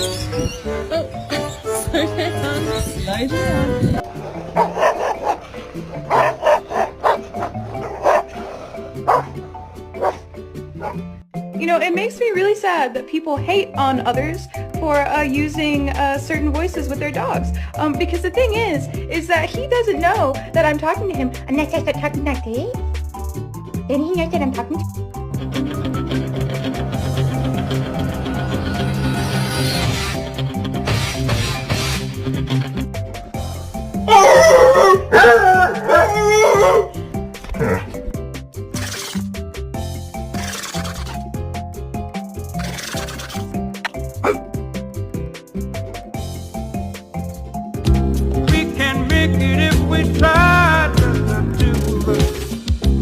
Slow down. You know, it makes me really sad that people hate on others for using certain voices with their dogs. Because the thing is that he doesn't know that I'm talking to him unless I start talking like this. Then he knows that I'm talking to him.